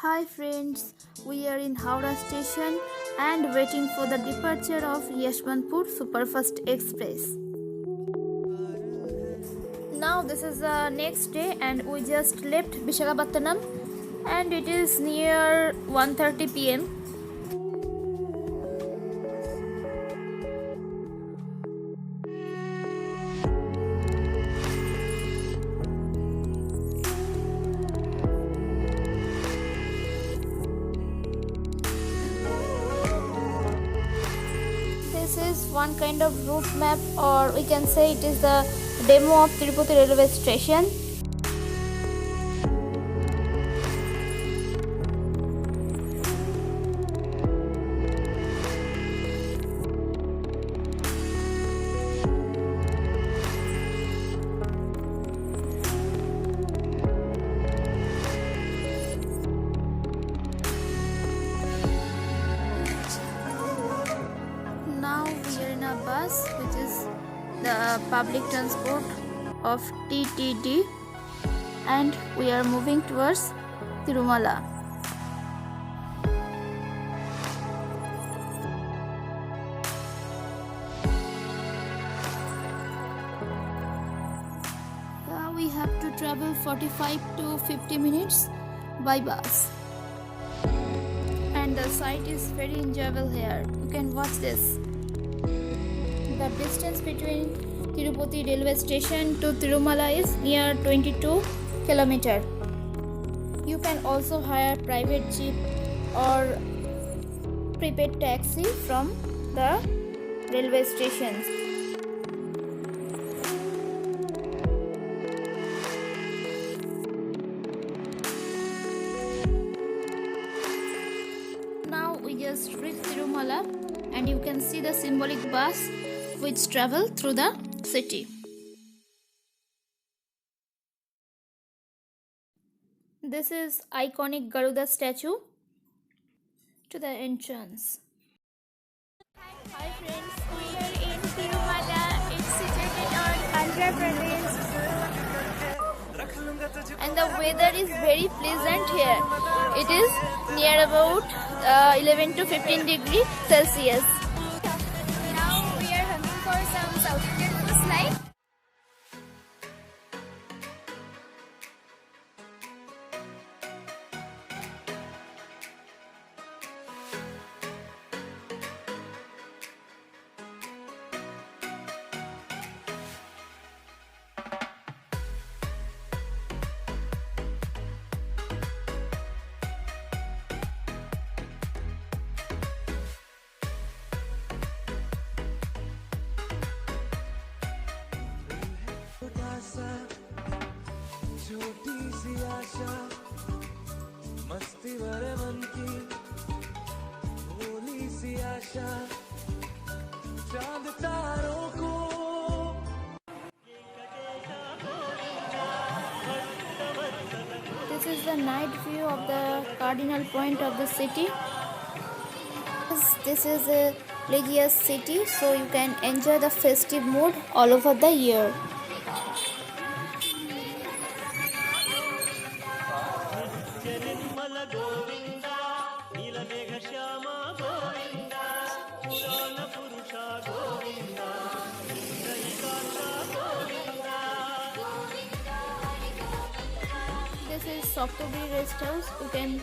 Hi friends, we are in Howrah station and waiting for the departure of Yashwantpur Superfast Express. Now this is the next day and we just left Visakhapatnam and it is near 1:30 p.m. This is one kind of route map, or we can say it is the demo of Tirupati railway station. Now we are in a bus, which is the public transport of TTD, and we are moving towards Tirumala. We have to travel 45 to 50 minutes by bus, and the site is very enjoyable here. You can watch this. The distance between Tirupati railway station to Tirumala is near 22 km. You can also hire private jeep or prepaid taxi from the railway stations. Now we just reached Tirumala and you can see the symbolic bus which travel through the city. This is iconic Garuda statue to the entrance. Hi friends, we are in Tirumala. It's situated on Andhra Pradesh. And the weather is very pleasant here. It is near about 11 to 15 degrees Celsius. Now we are hunting for some South Indian foods like छोटी सी आशा मस्ती भरे मन की भोली सी आशा चांद तारों को This is the night view of the cardinal point of the city. This is a religious city, so you can enjoy the festive mood all over the year. This is Soktobri rest house. You can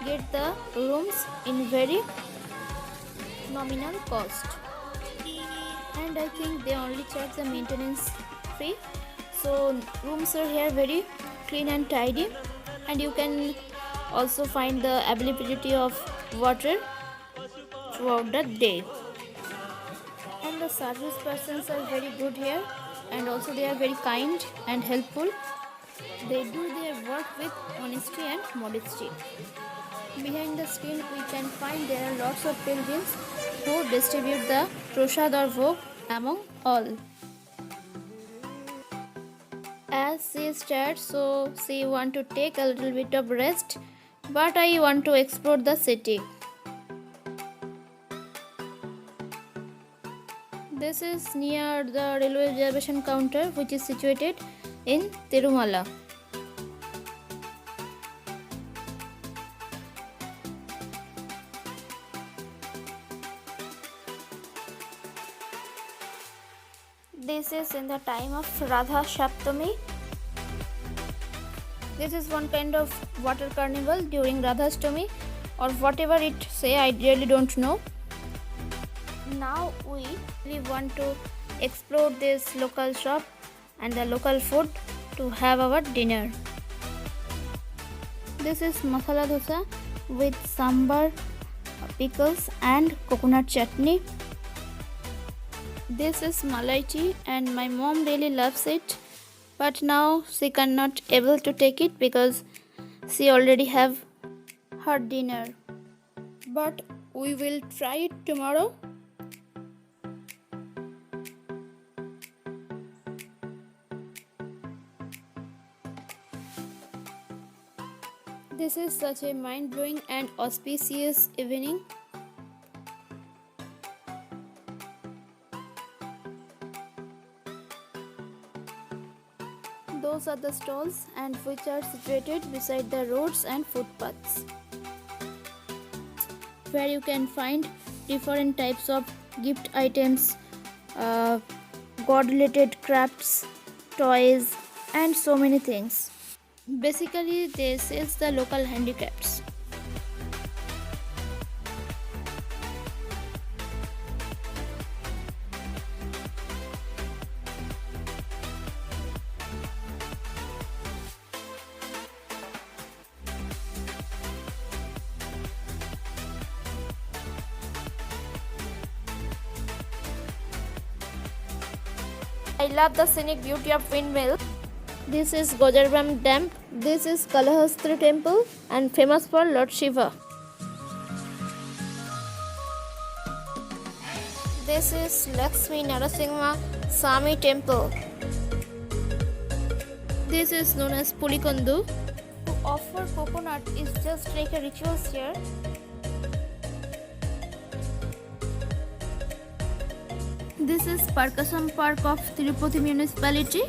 get the rooms in very nominal cost, and I think they only charge the maintenance fee. So rooms are here very clean and tidy, and you can also find the availability of water throughout the day. And the service persons are very good here, and also they are very kind and helpful. They do their work with honesty and modesty. Behind the screen we can find there are lots of pilgrims who distribute the prasad or bhog among all. As she is tired, so she want to take a little bit of rest, but I want to explore the city. This is near the railway reservation counter, which is situated in Tirumala. This is in the time of Radha Saptami. This is one kind of water carnival during Radhastami, or whatever it say, I really don't know. Now we really want to explore this local shop and the local food to have our dinner. This is masala dosa with sambar, pickles and coconut chutney. This is malai tea and my mom really loves it, but now she cannot able to take it because she already have her dinner. But we will try it tomorrow. This is such a mind-blowing and auspicious evening. Those are the stalls and which are situated beside the roads and footpaths, where you can find different types of gift items, god-related crafts, toys and so many things. Basically, they sell the local handicrafts. I love the scenic beauty of windmill. This is Gojarbam Dam. This is Kalahastri Temple and famous for Lord Shiva. This is Lakshmi Narasimha Swami Temple. This is known as Pulikondu. To offer coconut is just like a ritual here. This is Parkasam Park of Tirupati Municipality.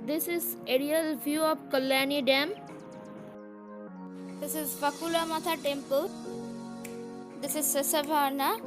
This is aerial view of Kalyani Dam. This is Vakula Matha Temple. This is Sasavarna.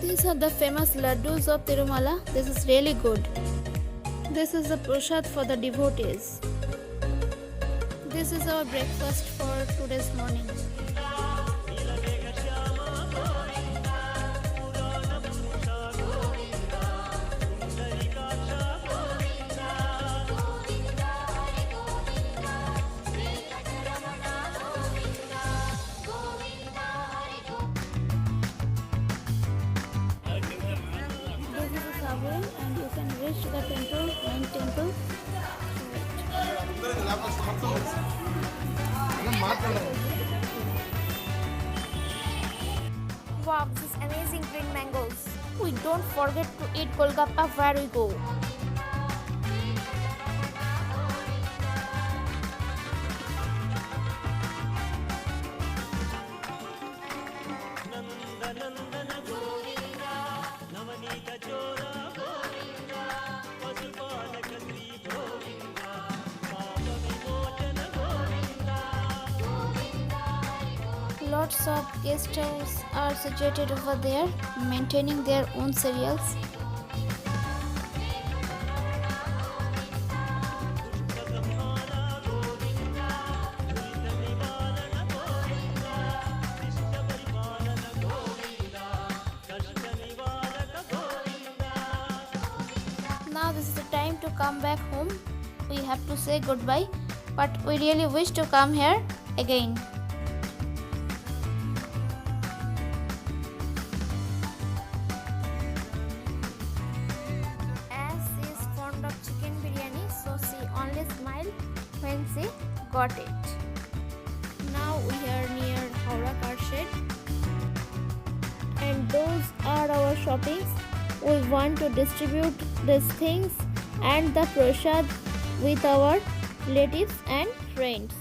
These are the famous laddus of Tirumala. This is really good. This is the prasad for the devotees. This is our breakfast for today's morning. And you can reach the temple, main temple. Wow, this is amazing green mangoes. We don't forget to eat Golgappa where we go. Lots of guest houses are situated over there, maintaining their own cereals. Now this is the time to come back home. We have to say goodbye, but we really wish to come here again. As she is fond of chicken biryani, so she only smiled when she got it. Now we are near Howrah Karshed, and those are our shoppings. We want to distribute these things and the prasad with our relatives and friends.